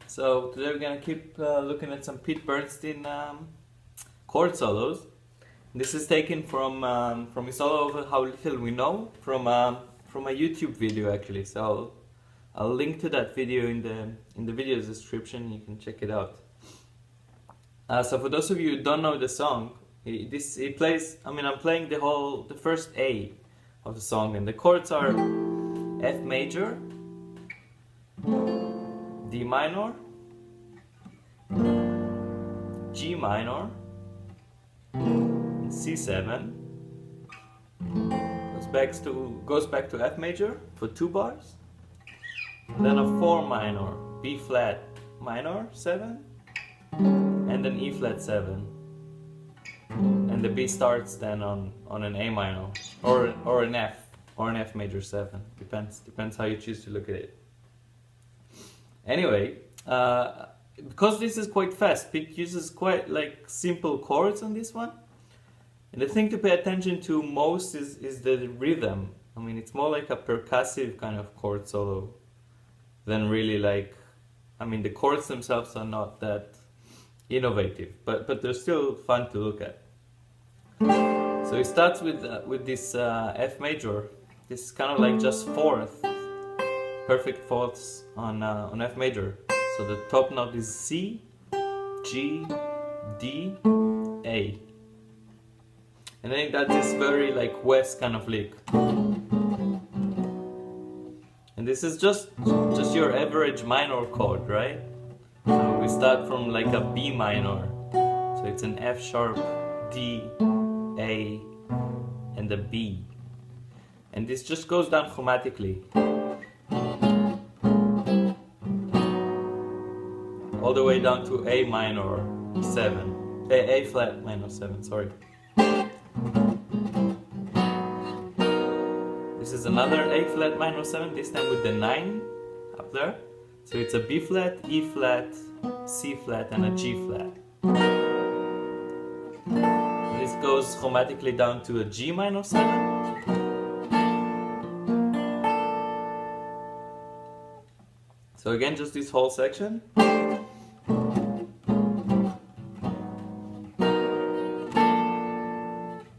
So today we're gonna keep looking at some Pete Bernstein chord solos. This is taken from his solo of How Little We Know from a YouTube video actually. So I'll link to that video in the video's description. You can check it out. So for those of you who don't know the song, he plays. I mean, I'm playing the first A of the song, and the chords are F major, D minor, G minor, and C7. Goes back to F major for 2 bars. Then a 4 minor, B flat minor 7, and an E flat 7. And the B starts then on an A minor or an F major 7. Depends how you choose to look at it. Anyway, because this is quite fast, Pete uses quite simple chords on this one. And the thing to pay attention to most is the rhythm. I mean, it's more like a percussive kind of chord solo than really the chords themselves are not that innovative, but they're still fun to look at. So it starts with this F major. This is kind of like just perfect fourths on F major. So the top note is C, G, D, A. And then that's this very West kind of lick. And this is just your average minor chord, right? So we start from a B minor. So it's an F sharp, D, A, and a B. And this just goes down chromatically. All the way down to A minor 7. A flat minor 7, sorry. This is another A flat minor 7, this time with the 9 up there. So it's a B flat, E flat, C flat, and a G flat. And this goes chromatically down to a G minor 7. So again, just this whole section.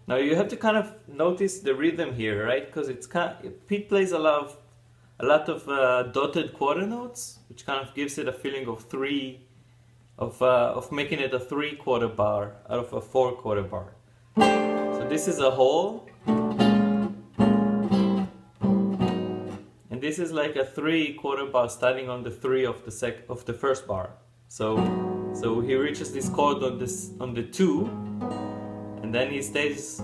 Now you have to kind of notice the rhythm here, right? Because Pete plays a lot of dotted quarter notes, which kind of gives it a feeling of making it a 3/4 bar out of a 4/4 bar. So this is a whole, and this is like a 3/4 bar starting on the 3 of the first bar. So he reaches this chord on the 2. And then he stays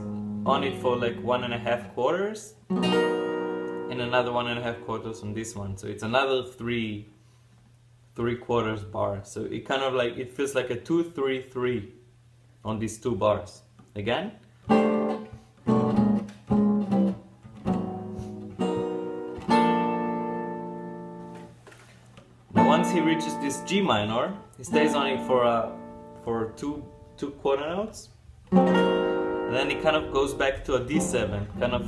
on it for 1.5 quarters and another 1.5 quarters on this one. So it's another 3/4 bar. So it kind of it feels like a 2-3-3 on these 2 bars. Again. Now once he reaches this G minor, he stays on it for two quarter notes. And then it kind of goes back to a D7, kind of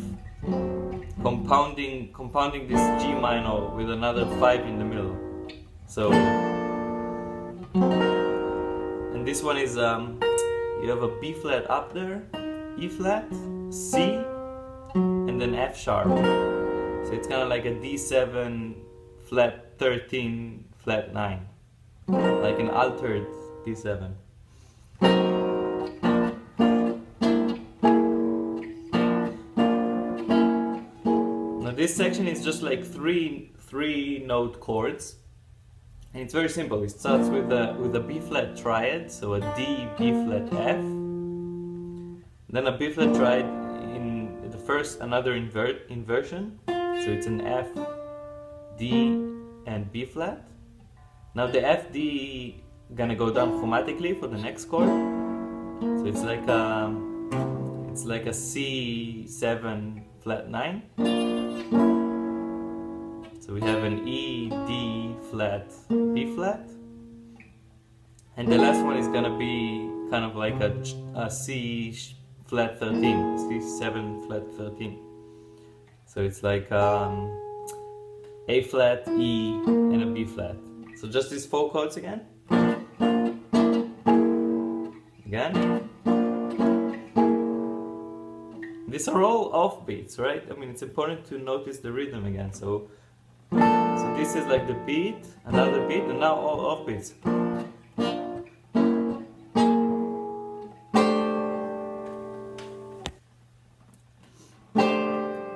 compounding this G minor with another 5 in the middle. So, and this one is you have a B flat up there, E flat, C, and then F sharp. So it's kind of like a D7 flat 13 flat 9, like an altered D7. This section is just three note chords, and it's very simple. It starts with a B flat triad, so a D, B flat, F, then a B flat triad in the first, another inversion, so it's an F, D, and B flat. Now the F, D gonna go down chromatically for the next chord, so it's like a C7 flat 9. So we have an E, D flat, B flat, and the last one is gonna be kind of like a C flat 13, C7 flat 13. So it's like A flat, E, and a B flat. So just these 4 chords again. Again. These are all offbeats, right? I mean, it's important to notice the rhythm again. So this is like the beat, another beat, and now all offbeats.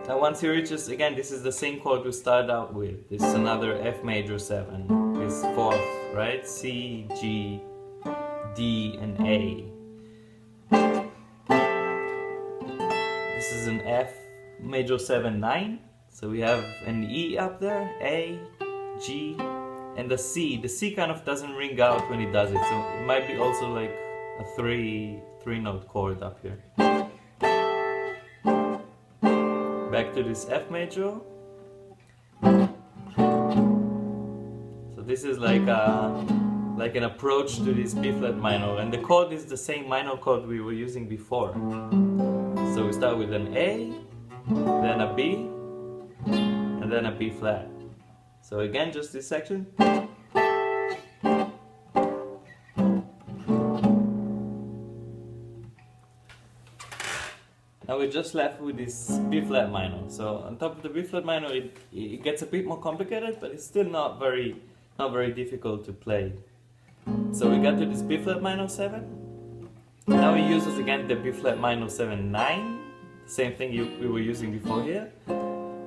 Now once you reach this, again, this is the same chord we started out with. This is another F major 7. This 4th, right? C, G, D, and A. This is an F major 7, 9. So we have an E up there, A, G, and the C. The C kind of doesn't ring out when it does it, so it might be also like a three-note chord up here. Back to this F major. So this is like an approach to this B flat minor, and the chord is the same minor chord we were using before. So we start with an A, then a B, and then a B flat. So again, just this section. Now we're just left with this B flat minor. So on top of the B flat minor, it gets a bit more complicated, but it's still not very difficult to play. So we got to this B flat minor 7. Now we use again the B flat minor 7, 9. Same thing we were using before here.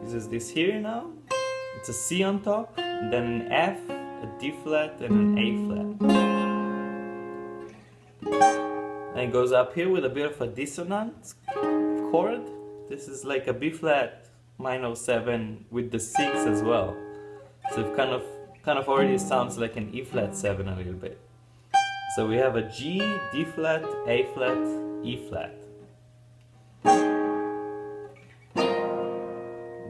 This is this here now. It's a C on top, and then an F, a D flat, and an A flat. And it goes up here with a bit of a dissonant chord. This is like a B flat minor 7 with the 6 as well. So it kind of already sounds like an E flat 7 a little bit. So we have a G, D flat, A flat, E flat.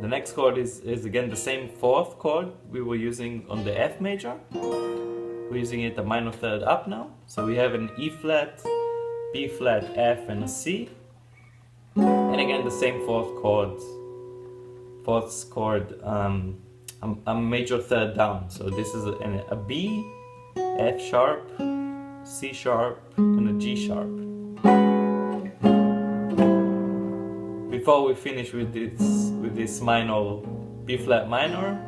The next chord is again the same 4th chord we were using on the F major. We're using it a minor 3rd up now. So we have an E flat, B flat, F, and a C. And again the same 4th chord. 4th chord, a major 3rd down. So this is a B, F sharp, C sharp, and a G sharp. Before we finish with this minor B flat minor,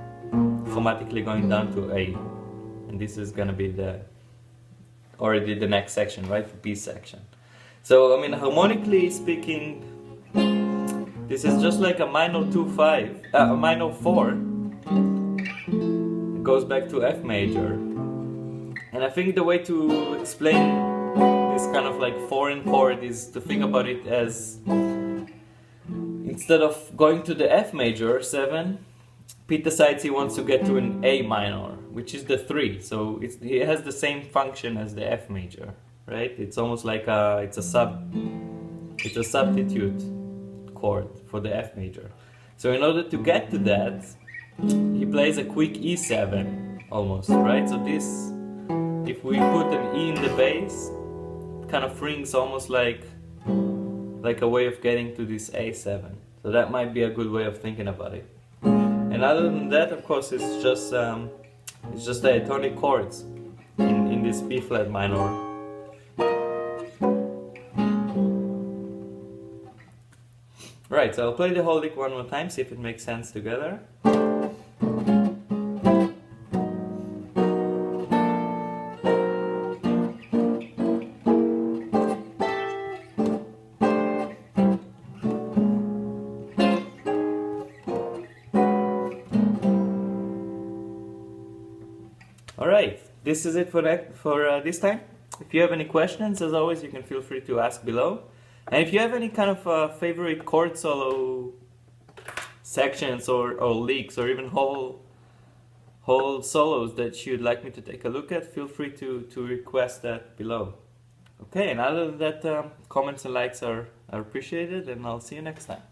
chromatically going down to A, and this is gonna be already the next section, right? The B section. So I mean, harmonically speaking, this is just like a minor 2/5, a minor 4. It goes back to F major, and I think the way to explain this kind of like foreign chord is to think about it as, instead of going to the F major 7, Pete decides he wants to get to an A minor, which is the 3. So it has the same function as the F major, right? It's almost like it's a substitute chord for the F major. So in order to get to that, he plays a quick E7 almost, right? So this, if we put an E in the bass, it kind of rings almost like a way of getting to this A7. So that might be a good way of thinking about it. And other than that, of course, it's just diatonic chords in this B flat minor. Right, so I'll play the whole lick one more time, see if it makes sense together. Alright, this is it for this time. If you have any questions, as always, you can feel free to ask below. And if you have any kind of favorite chord solo sections or licks or even whole solos that you'd like me to take a look at, feel free to request that below. Okay, and other than that, comments and likes are appreciated, and I'll see you next time.